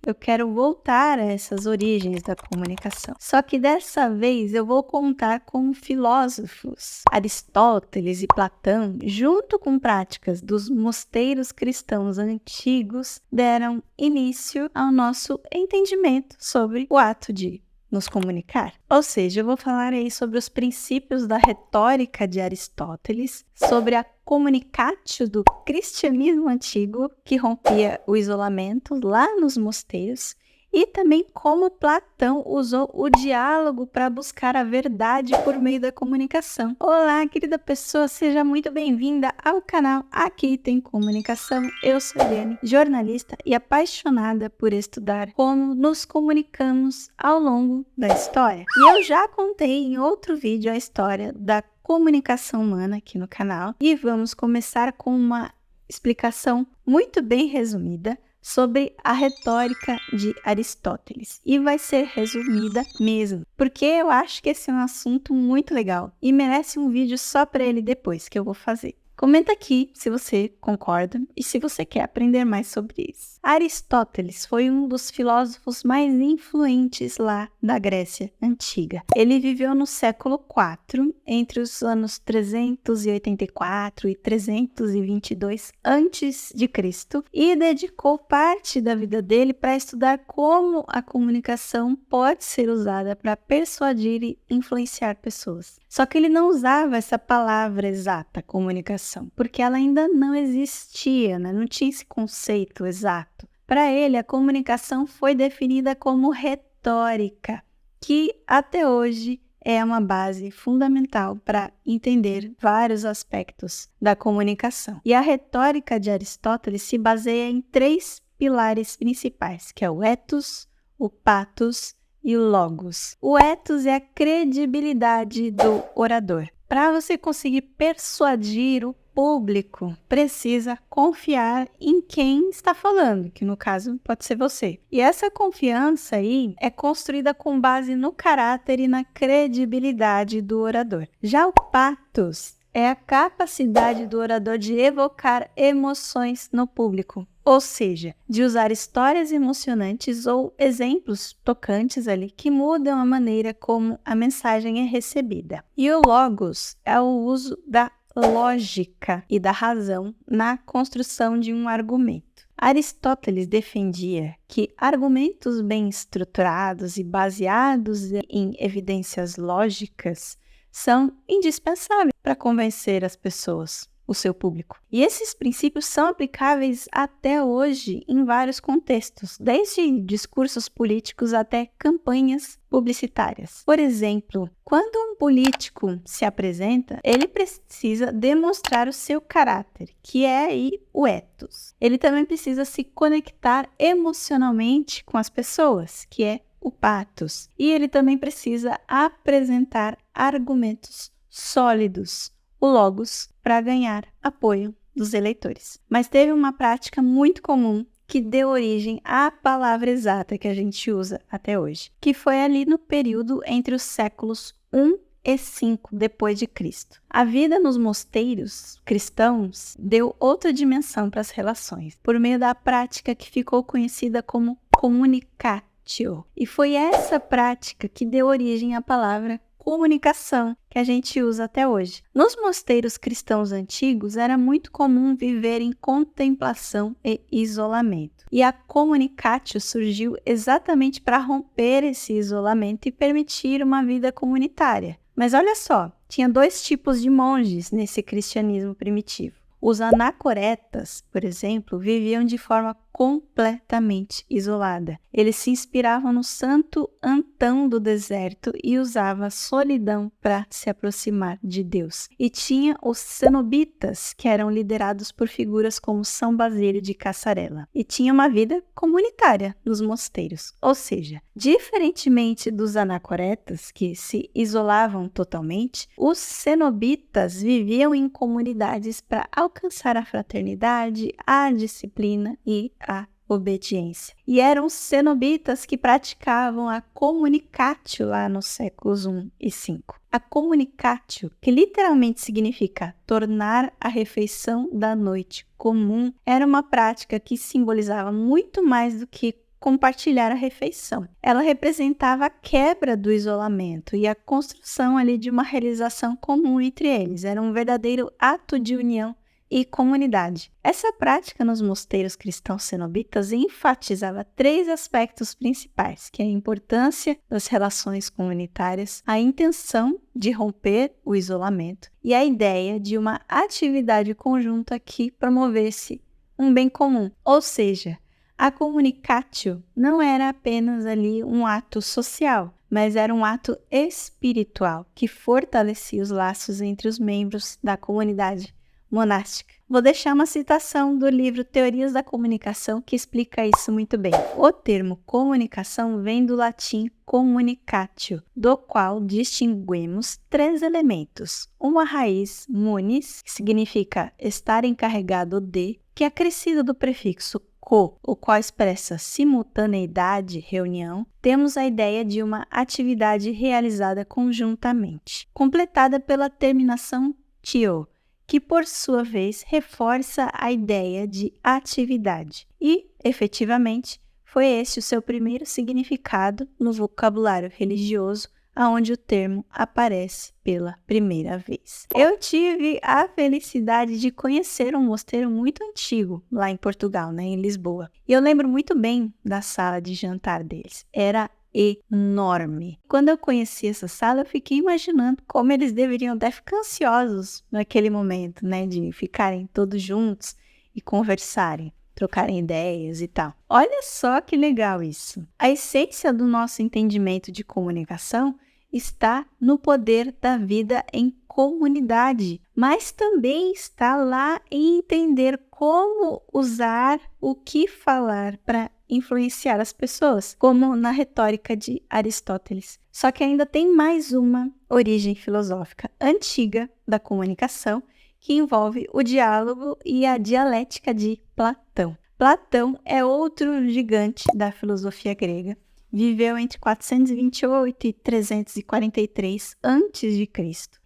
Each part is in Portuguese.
eu quero voltar a essas origens da comunicação. Só que dessa vez eu vou contar com filósofos, Aristóteles e Platão, junto com práticas dos mosteiros cristãos antigos, deram início ao nosso entendimento sobre o ato de nos comunicar. Ou seja, eu vou falar aí sobre os princípios da retórica de Aristóteles, sobre a communicatio do cristianismo antigo, que rompia o isolamento lá nos mosteiros, e também como Platão usou o diálogo para buscar a verdade por meio da comunicação. Olá, querida pessoa, seja muito bem-vinda ao canal Aqui Tem Comunicação. Eu sou Eliane, jornalista e apaixonada por estudar como nos comunicamos ao longo da história. E eu já contei em outro vídeo a história da comunicação humana aqui no canal e vamos começar com uma explicação muito bem resumida sobre a retórica de Aristóteles. E vai ser resumida mesmo, porque eu acho que esse é um assunto muito legal e merece um vídeo só para ele depois, que eu vou fazer. Comenta aqui se você concorda e se você quer aprender mais sobre isso. Aristóteles foi um dos filósofos mais influentes lá da Grécia Antiga. Ele viveu no século IV, entre os anos 384 e 322 a.C., e dedicou parte da vida dele para estudar como a comunicação pode ser usada para persuadir e influenciar pessoas. Só que ele não usava essa palavra exata, comunicação, porque ela ainda não existia, né? Não tinha esse conceito exato. Para ele, a comunicação foi definida como retórica, que até hoje é uma base fundamental para entender vários aspectos da comunicação. E a retórica de Aristóteles se baseia em 3 pilares principais, que é o ethos, o pathos e o logos. O ethos é a credibilidade do orador. Para você conseguir persuadir o público, precisa confiar em quem está falando, que no caso pode ser você. E essa confiança aí é construída com base no caráter e na credibilidade do orador. Já o pathos é a capacidade do orador de evocar emoções no público, ou seja, de usar histórias emocionantes ou exemplos tocantes ali que mudam a maneira como a mensagem é recebida. E o logos é o uso da lógica e da razão na construção de um argumento. Aristóteles defendia que argumentos bem estruturados e baseados em evidências lógicas são indispensáveis para convencer as pessoas, o seu público. E esses princípios são aplicáveis até hoje em vários contextos, desde discursos políticos até campanhas publicitárias. Por exemplo, quando um político se apresenta, ele precisa demonstrar o seu caráter, que é aí o ethos. Ele também precisa se conectar emocionalmente com as pessoas, que é o pathos. E ele também precisa apresentar argumentos sólidos, o logos, para ganhar apoio dos eleitores. Mas teve uma prática muito comum que deu origem à palavra exata que a gente usa até hoje, que foi ali no período entre os séculos 1 e 5 depois de Cristo. A vida nos mosteiros cristãos deu outra dimensão para as relações, por meio da prática que ficou conhecida como communicatio. E foi essa prática que deu origem à palavra comunicação, que a gente usa até hoje. Nos mosteiros cristãos antigos, era muito comum viver em contemplação e isolamento. E a communicatio surgiu exatamente para romper esse isolamento e permitir uma vida comunitária. Mas olha só, tinha 2 tipos de monges nesse cristianismo primitivo. Os anacoretas, por exemplo, viviam de forma completamente isolada. Eles se inspiravam no santo Antão do deserto e usavam a solidão para se aproximar de Deus. E tinha os cenobitas, que eram liderados por figuras como São Basílio de Cassarela. E tinha uma vida comunitária nos mosteiros. Ou seja, diferentemente dos anacoretas, que se isolavam totalmente, os cenobitas viviam em comunidades para alcançar a fraternidade, a disciplina e a obediência. E eram os cenobitas que praticavam a communicatio lá nos séculos 1 e 5. A communicatio, que literalmente significa tornar a refeição da noite comum, era uma prática que simbolizava muito mais do que compartilhar a refeição. Ela representava a quebra do isolamento e a construção ali de uma realização comum entre eles. Era um verdadeiro ato de união e comunidade. Essa prática nos mosteiros cristãos cenobitas enfatizava 3 aspectos principais, que é a importância das relações comunitárias, a intenção de romper o isolamento e a ideia de uma atividade conjunta que promovesse um bem comum. Ou seja, a communicatio não era apenas ali um ato social, mas era um ato espiritual que fortalecia os laços entre os membros da comunidade monástica. Vou deixar uma citação do livro Teorias da Comunicação que explica isso muito bem. O termo comunicação vem do latim communicatio, do qual distinguimos 3 elementos. Uma raiz munis, que significa estar encarregado de, que é acrescido do prefixo co, o qual expressa simultaneidade, reunião. Temos a ideia de uma atividade realizada conjuntamente, completada pela terminação tio, que por sua vez reforça a ideia de atividade. E, efetivamente, foi esse o seu primeiro significado no vocabulário religioso, aonde o termo aparece pela primeira vez. Eu tive a felicidade de conhecer um mosteiro muito antigo lá em Portugal, em Lisboa. E eu lembro muito bem da sala de jantar deles. Era enorme. Quando eu conheci essa sala, eu fiquei imaginando como eles deveriam até ficar ansiosos naquele momento, de ficarem todos juntos e conversarem, trocarem ideias e tal. Olha só que legal isso. A essência do nosso entendimento de comunicação está no poder da vida em comunidade, mas também está lá em entender como usar o que falar para influenciar as pessoas, como na retórica de Aristóteles. Só que ainda tem mais uma origem filosófica antiga da comunicação, que envolve o diálogo e a dialética de Platão. Platão é outro gigante da filosofia grega. Viveu entre 428 e 343 a.C.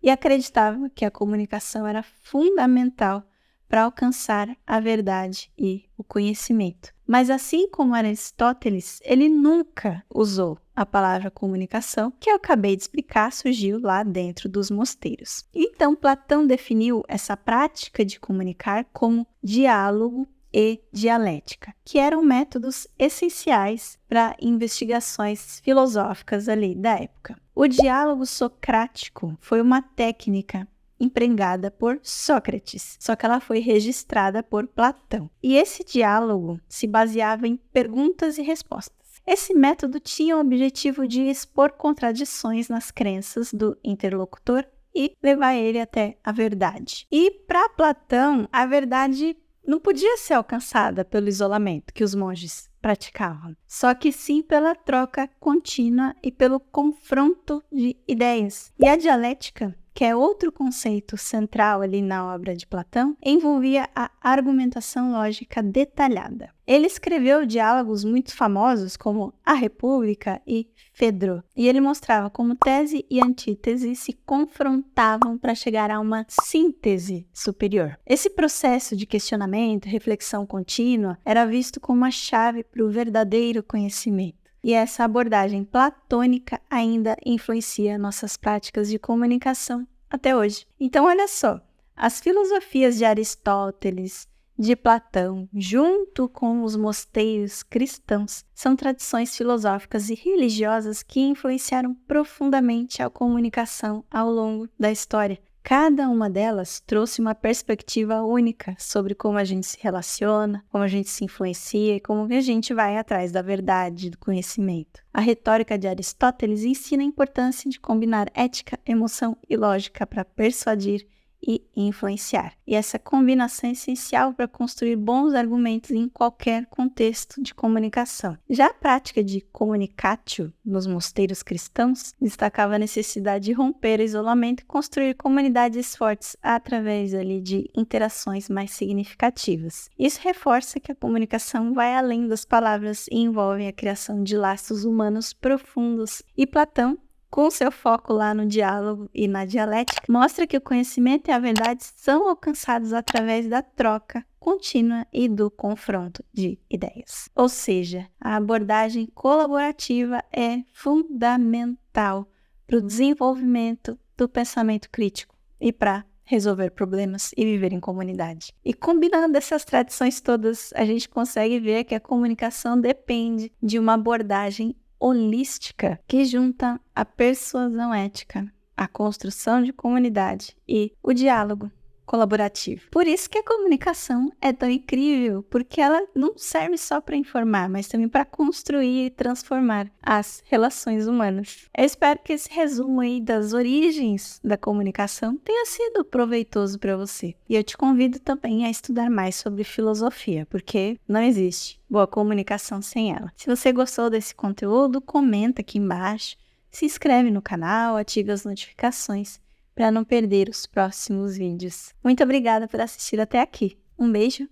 e acreditava que a comunicação era fundamental para alcançar a verdade e o conhecimento. Mas assim como Aristóteles, ele nunca usou a palavra comunicação, que eu acabei de explicar, surgiu lá dentro dos mosteiros. Então, Platão definiu essa prática de comunicar como diálogo e dialética, que eram métodos essenciais para investigações filosóficas ali da época. O diálogo socrático foi uma técnica empregada por Sócrates, só que ela foi registrada por Platão. E esse diálogo se baseava em perguntas e respostas. Esse método tinha o objetivo de expor contradições nas crenças do interlocutor e levar ele até a verdade. E para Platão, a verdade não podia ser alcançada pelo isolamento que os monges praticavam, só que sim pela troca contínua e pelo confronto de ideias. E a dialética, que é outro conceito central ali na obra de Platão, envolvia a argumentação lógica detalhada. Ele escreveu diálogos muito famosos como A República e Fedro, e ele mostrava como tese e antítese se confrontavam para chegar a uma síntese superior. Esse processo de questionamento e reflexão contínua era visto como uma chave para o verdadeiro conhecimento. E essa abordagem platônica ainda influencia nossas práticas de comunicação até hoje. Então, olha só, as filosofias de Aristóteles, de Platão, junto com os mosteiros cristãos, são tradições filosóficas e religiosas que influenciaram profundamente a comunicação ao longo da história. Cada uma delas trouxe uma perspectiva única sobre como a gente se relaciona, como a gente se influencia e como a gente vai atrás da verdade, do conhecimento. A retórica de Aristóteles ensina a importância de combinar ética, emoção e lógica para persuadir e influenciar. E essa combinação é essencial para construir bons argumentos em qualquer contexto de comunicação. Já a prática de communicatio nos mosteiros cristãos destacava a necessidade de romper o isolamento e construir comunidades fortes através ali de interações mais significativas. Isso reforça que a comunicação vai além das palavras e envolve a criação de laços humanos profundos. E Platão com seu foco lá no diálogo e na dialética, mostra que o conhecimento e a verdade são alcançados através da troca contínua e do confronto de ideias. Ou seja, a abordagem colaborativa é fundamental para o desenvolvimento do pensamento crítico e para resolver problemas e viver em comunidade. E combinando essas tradições todas, a gente consegue ver que a comunicação depende de uma abordagem holística que junta a persuasão ética, a construção de comunidade e o diálogo colaborativo. Por isso que a comunicação é tão incrível, porque ela não serve só para informar, mas também para construir e transformar as relações humanas. Eu espero que esse resumo aí das origens da comunicação tenha sido proveitoso para você. E eu te convido também a estudar mais sobre filosofia, porque não existe boa comunicação sem ela. Se você gostou desse conteúdo, comenta aqui embaixo, se inscreve no canal, ative as notificações para não perder os próximos vídeos. Muito obrigada por assistir até aqui. Um beijo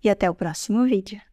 e até o próximo vídeo.